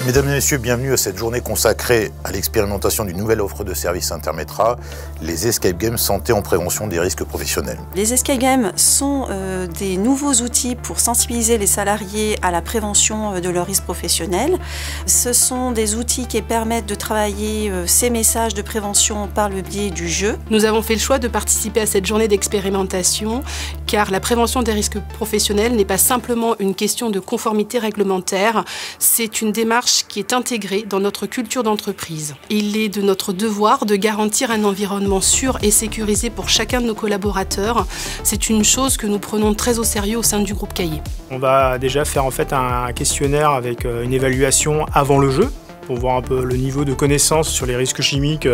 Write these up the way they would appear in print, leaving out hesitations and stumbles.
Mesdames et messieurs, bienvenue à cette journée consacrée à l'expérimentation d'une nouvelle offre de services Intermetra, les Escape Games santé en prévention des risques professionnels. Les Escape Games sont des nouveaux outils pour sensibiliser les salariés à la prévention de leurs risques professionnels. Ce sont des outils qui permettent de travailler ces messages de prévention par le biais du jeu. Nous avons fait le choix de participer à cette journée d'expérimentation car la prévention des risques professionnels n'est pas simplement une question de conformité réglementaire, c'est une démarche qui est intégrée dans notre culture d'entreprise. Il est de notre devoir de garantir un environnement sûr et sécurisé pour chacun de nos collaborateurs. C'est une chose que nous prenons très au sérieux au sein du groupe Cahier. On va déjà faire en fait un questionnaire avec une évaluation avant le jeu, pour voir un peu le niveau de connaissance sur les risques chimiques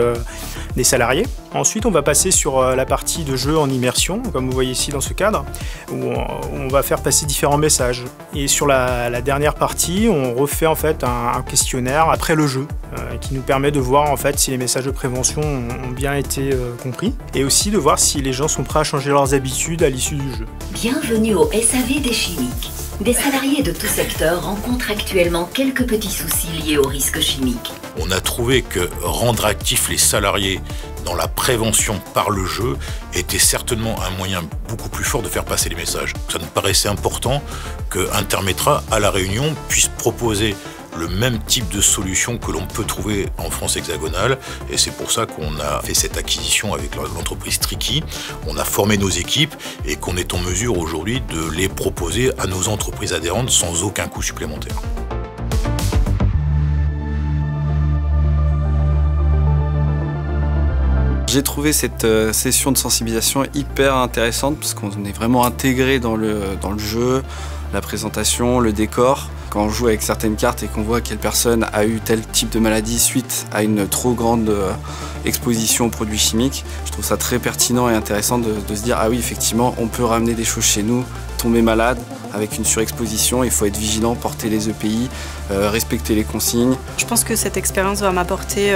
des salariés. Ensuite, on va passer sur la partie de jeu en immersion, comme vous voyez ici dans ce cadre, où on va faire passer différents messages. Et sur la dernière partie, on refait en fait un questionnaire après le jeu, qui nous permet de voir en fait si les messages de prévention ont bien été compris, et aussi de voir si les gens sont prêts à changer leurs habitudes à l'issue du jeu. Bienvenue au SAV des chimiques. Des salariés de tout secteur rencontrent actuellement quelques petits soucis liés aux risques chimiques. On a trouvé que rendre actifs les salariés dans la prévention par le jeu était certainement un moyen beaucoup plus fort de faire passer les messages. Ça nous paraissait important que Intermetra, à La Réunion, puisse proposer le même type de solution que l'on peut trouver en France hexagonale, et c'est pour ça qu'on a fait cette acquisition avec l'entreprise Tricky. On a formé nos équipes et qu'on est en mesure aujourd'hui de les proposer à nos entreprises adhérentes sans aucun coût supplémentaire. J'ai trouvé cette session de sensibilisation hyper intéressante parce qu'on est vraiment intégré dans le jeu, la présentation, le décor. Quand on joue avec certaines cartes et qu'on voit quelle personne a eu tel type de maladie suite à une trop grande exposition aux produits chimiques, je trouve ça très pertinent et intéressant de se dire ah oui, effectivement, on peut ramener des choses chez nous, tomber malade avec une surexposition, il faut être vigilant, porter les EPI, respecter les consignes. Je pense que cette expérience va m'apporter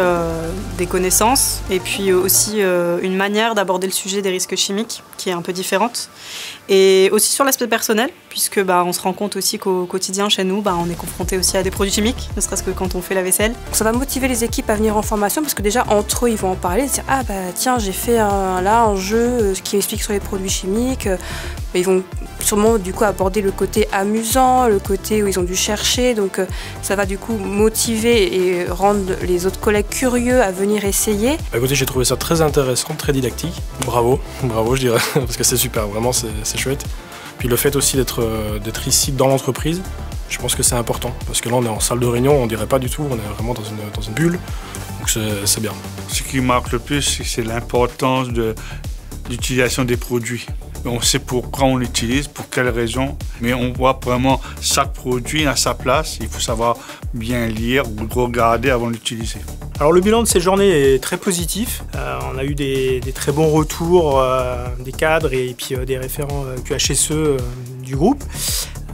des connaissances et puis aussi une manière d'aborder le sujet des risques chimiques qui est un peu différente. Et aussi sur l'aspect personnel, puisque on se rend compte aussi qu'au quotidien chez nous, on est confronté aussi à des produits chimiques, ne serait-ce que quand on fait la vaisselle. Ça va motiver les équipes à venir en formation parce que déjà entre eux ils vont en parler, dire ah tiens j'ai fait un jeu qui explique sur les produits chimiques. Ils vont sûrement du coup aborder le côté amusant, le côté où ils ont dû chercher, donc ça va du coup motiver et rendre les autres collègues curieux à venir essayer. Écoutez, j'ai trouvé ça très intéressant, très didactique. Bravo je dirais, parce que c'est super, vraiment c'est chouette. Puis le fait aussi d'être ici dans l'entreprise, je pense que c'est important, parce que là on est en salle de réunion, on dirait pas du tout, on est vraiment dans une bulle, donc c'est bien. Ce qui marque le plus, c'est l'importance de l'utilisation des produits. On sait pourquoi on l'utilise, pour quelles raisons, mais on voit vraiment chaque produit à sa place. Il faut savoir bien lire ou regarder avant de l'utiliser. Alors le bilan de cette journée est très positif. On a eu des très bons retours des cadres et puis des référents QHSE du groupe.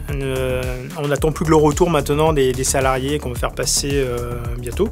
On n'attend plus que le retour maintenant des salariés qu'on va faire passer bientôt.